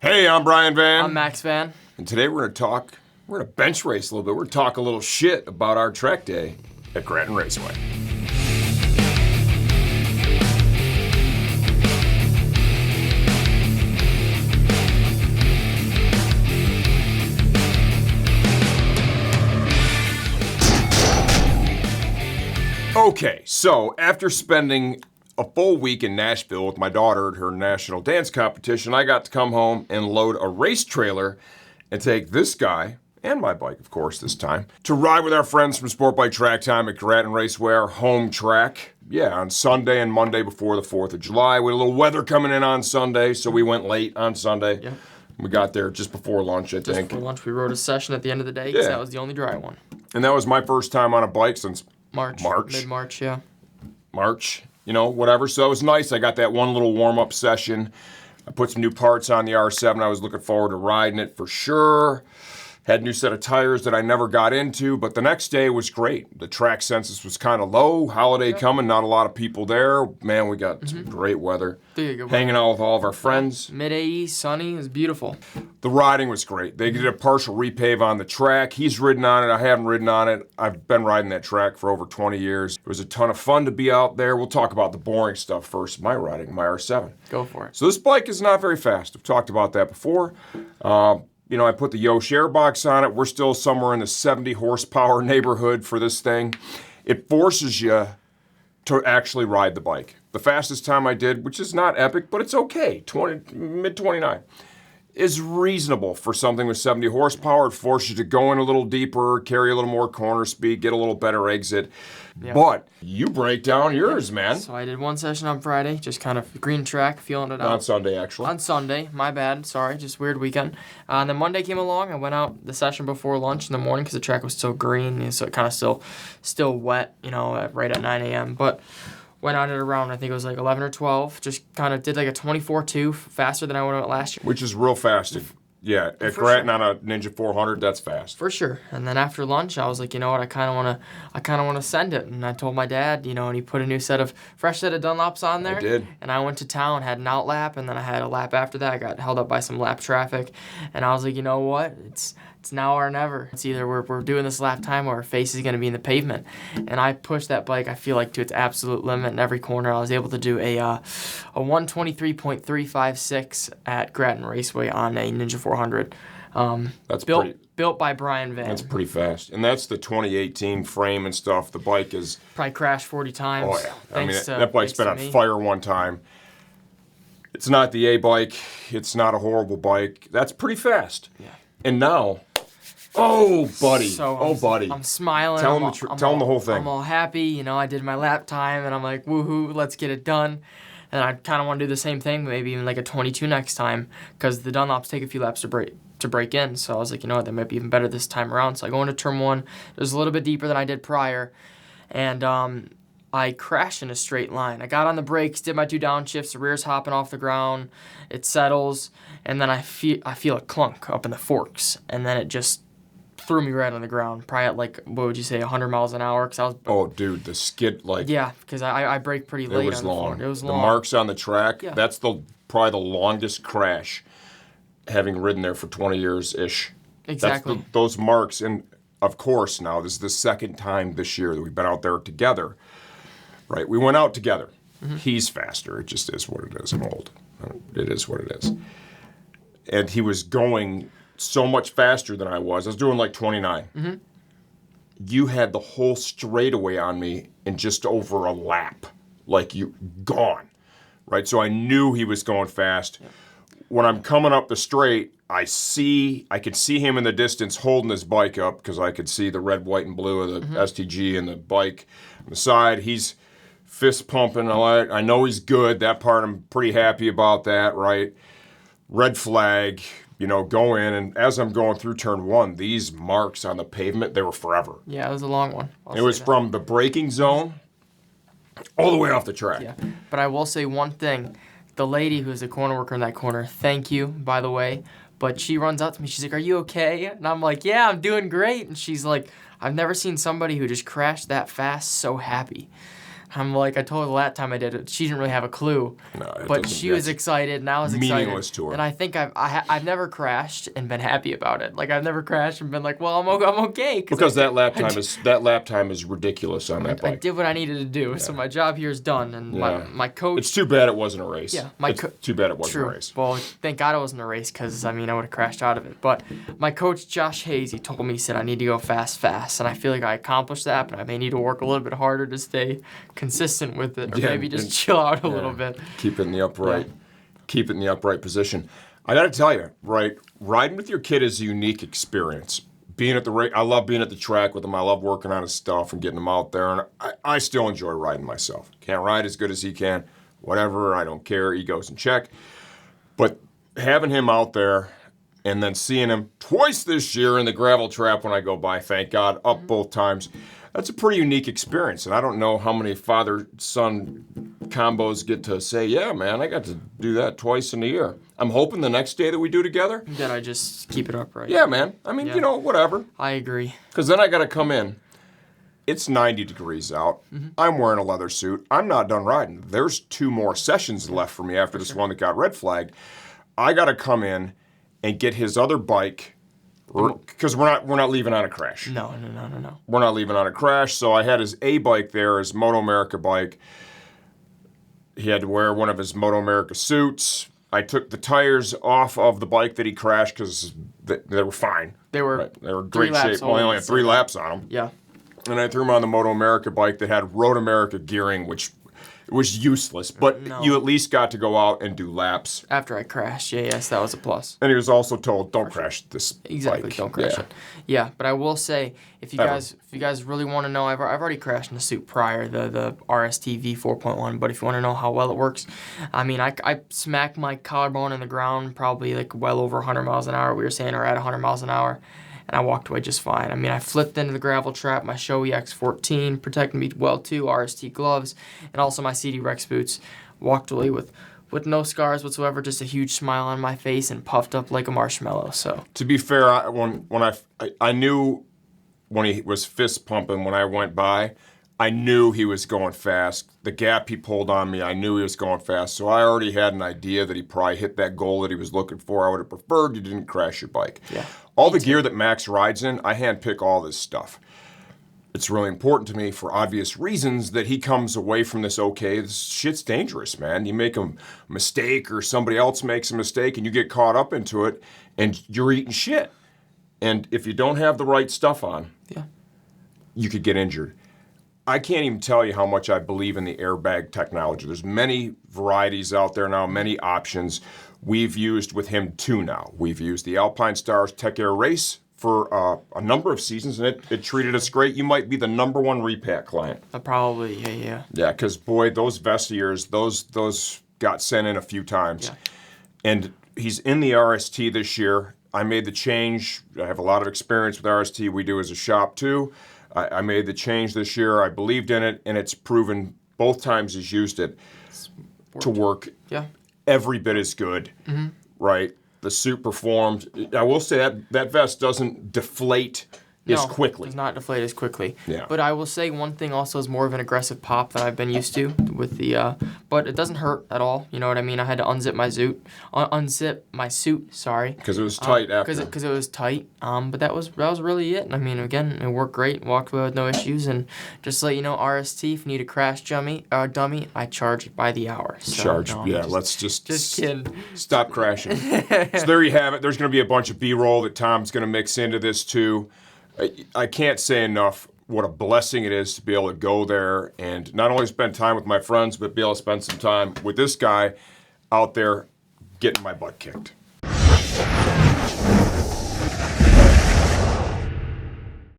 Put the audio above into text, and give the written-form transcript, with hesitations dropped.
Hey, I'm Brian Van. I'm Max Van. And today we're going to bench race a little bit. We're going to talk a little shit about our track day at Grattan Raceway. Okay, so after spending a full week in Nashville with my daughter at her national dance competition, I got to come home and load a race trailer and take this guy, and my bike, of course, this time, to ride with our friends from Sportbike Track Time at Grattan Raceway, our home track. Yeah, on Sunday and Monday before the 4th of July. We had a little weather coming in on Sunday, so we went late on Sunday. Yep. We got there just before lunch, I think. Just before lunch, we rode a session at the end of the day because that was the only dry one. And that was my first time on a bike since March. Mid-March, yeah. March, whatever. So it was nice. I got that one little warm-up session. I put some new parts on the R7. I was looking forward to riding it for sure. Had a new set of tires that I never got into, but the next day was great. The track census was kind of low. Holiday coming, not a lot of people there. Man, we got some great weather. Hanging out with all of our friends. Mid-80s, sunny, it was beautiful. The riding was great. They did a partial repave on the track. He's ridden on it. I haven't ridden on it. I've been riding that track for over 20 years. It was a ton of fun to be out there. We'll talk about the boring stuff first. My riding, my R7. Go for it. So this bike is not very fast. I've talked about that before. I put the Yosh airbox on it. We're still somewhere in the 70 horsepower neighborhood for this thing. It forces you to actually ride the bike. The fastest time I did, which is not epic, but it's okay, mid 29, is reasonable for something with 70 horsepower. It forces you to go in a little deeper, carry a little more corner speed, get a little better exit. Yep. But you break down yours, man. So I did one session on Friday, just kind of green track, feeling it out. On Sunday, actually. On Sunday, my bad, sorry, just weird weekend. And then Monday came along, I went out the session before lunch in the morning because the track was still green, so it kind of still wet, right at 9 a.m. But went out at around, I think it was like 11 or 12, just kind of did like a 24.2, faster than I went out last year. Which is real fast. Yeah, at Grattan on a Ninja 400, that's fast. For sure. And then after lunch, I was like, you know what, I kind of want to send it. And I told my dad, and he put a new fresh set of Dunlops on there. I did. And I went to town, had an out lap, and then I had a lap after that. I got held up by some lap traffic. And I was like, you know what, it's now or never. It's either we're doing this lap time or our face is going to be in the pavement. And I pushed that bike, I feel like, to its absolute limit in every corner. I was able to do a 123.356 at Grattan Raceway on a Ninja 400. That's built by Brian Van. That's pretty fast. And that's the 2018 frame and stuff. The bike is... Probably crashed 40 times. Oh, yeah. That bike's been on fire one time. It's not the A bike. It's not a horrible bike. That's pretty fast. Yeah. And now... Oh, buddy. Buddy. I'm smiling. Tell him the whole thing. I'm all happy. I did my lap time, and I'm like, woohoo, let's get it done. And I kind of want to do the same thing, maybe even like a 22 next time, because the Dunlops take a few laps to break in. So I was like, you know what, that might be even better this time around. So I go into turn one. It was a little bit deeper than I did prior, and I crashed in a straight line. I got on the brakes, did my 2 downshifts, the rear's hopping off the ground, it settles, and then I feel a clunk up in the forks, and then it just threw me right on the ground, probably at like, what would you say, 100 miles an hour? Cause I was. Oh, dude, the skid, like. Yeah, because I braked pretty late. It was long. It was long. The marks on the track, yeah. That's probably the longest crash, having ridden there for 20 years-ish. Exactly. Those marks, and of course now, this is the second time this year that we've been out there together, right? We went out together. Mm-hmm. He's faster. It just is what it is. I'm old. It is what it is. And he was going so much faster than I was. I was doing like 29. Mm-hmm. You had the whole straightaway on me in just over a lap. Like, you gone. Right? So I knew he was going fast. Yeah. When I'm coming up the straight, I could see him in the distance holding his bike up because I could see the red, white, and blue of the STG and the bike on the side. He's fist pumping. I know he's good. That part, I'm pretty happy about that, right? Red flag, go in. And as I'm going through turn one, these marks on the pavement, they were forever. Yeah, it was a long one. It was from the braking zone all the way off the track. Yeah, but I will say one thing. The lady who's the corner worker in that corner, thank you, by the way, but she runs up to me. She's like, "Are you okay?" And I'm like, "Yeah, I'm doing great." And she's like, "I've never seen somebody who just crashed that fast so happy." I'm like, I told her the last time I did it, she didn't really have a clue. No, it but doesn't- she was that's excited, and I was excited. meaningless to her. And I think I've never crashed and been happy about it. Like, I've never crashed and been like, well, I'm okay. Because that lap time is ridiculous on that bike. I did what I needed to do, so my job here is done. And my coach... It's too bad it wasn't a race. Yeah, too bad it wasn't True. a race. Well, thank God it wasn't a race, because, I mean, I would have crashed out of it. But my coach, Josh Hayes, he told me, he said, I need to go fast. And I feel like I accomplished that, but I may need to work a little bit harder to stay consistent with it, or maybe just chill out a little bit. Keep it in the upright position. I got to tell you, right, riding with your kid is a unique experience. Being at the I love being at the track with him. I love working on his stuff and getting him out there, and I still enjoy riding myself. Can't ride as good as he can, whatever. I don't care. Ego's in check. But having him out there and then seeing him twice this year in the gravel trap when I go by, thank God, up both times. That's a pretty unique experience, and I don't know how many father-son combos get to say, yeah, man, I got to do that twice in a year. I'm hoping the next day that we do together. Then I just keep it upright. Yeah, man. I mean, whatever. I agree. Because then I got to come in. It's 90 degrees out. I'm wearing a leather suit. I'm not done riding. There's 2 more sessions left for me after this one that got red flagged. I got to come in and get his other bike, because we're not leaving on a crash. No. We're not leaving on a crash. So I had his A bike there, his Moto America bike. He had to wear one of his Moto America suits. I took the tires off of the bike that he crashed because they were fine. They were great shape. Well, I only had 3 laps on them. Yeah. And I threw him on the Moto America bike that had Road America gearing, which was useless. But you at least got to go out and do laps. After I crashed, yes, that was a plus. And he was also told, don't crash this Exactly, bike. don't crash it. Yeah, but I will say, if you guys really want to know, I've already crashed in a suit prior, the RST V4.1. But if you want to know how well it works, I mean, I smacked my collarbone in the ground probably like well over 100 miles an hour. We were saying, or at 100 miles an hour. And I walked away just fine. I mean, I flipped into the gravel trap. My Shoei X14 protected me well too. RST gloves, and also my CD Rex boots. Walked away with no scars whatsoever. Just a huge smile on my face and puffed up like a marshmallow. So to be fair, I knew when he was fist pumping when I went by, I knew he was going fast. The gap he pulled on me, I knew he was going fast. So I already had an idea that he probably hit that goal that he was looking for. I would have preferred you didn't crash your bike. Yeah. All the gear that Max rides in, I handpick all this stuff. It's really important to me for obvious reasons that he comes away from this okay. This shit's dangerous, man. You make a mistake or somebody else makes a mistake and you get caught up into it and you're eating shit. And if you don't have the right stuff on, you could get injured. I can't even tell you how much I believe in the airbag technology. There's many varieties out there now, many options. We've used with him 2 now. We've used the Alpine Stars Tech Air Race for a number of seasons, and it treated us great. You might be the #1 repack client. Probably, yeah. Yeah, because, boy, those Vestiers, those got sent in a few times. Yeah. And he's in the RST this year. I made the change. I have a lot of experience with RST. We do as a shop, too. I made the change this year. I believed in it, and it's proven both times he's used it to work every bit as good, right? The suit performed. I will say that vest doesn't deflate as quickly. It does not deflate as quickly. Yeah. But I will say one thing also is more of an aggressive pop than I've been used to with the, but it doesn't hurt at all. You know what I mean? I had to unzip my suit, sorry. Because it was tight after. Because it was tight. But that was really it. I mean, again, it worked great. Walked away with no issues. And just to let you know, RST, if you need a crash dummy, I charge by the hour. So, let's just kidding. Stop crashing. So there you have it. There's going to be a bunch of B-roll that Tom's going to mix into this too. I can't say enough what a blessing it is to be able to go there and not only spend time with my friends, but be able to spend some time with this guy out there getting my butt kicked.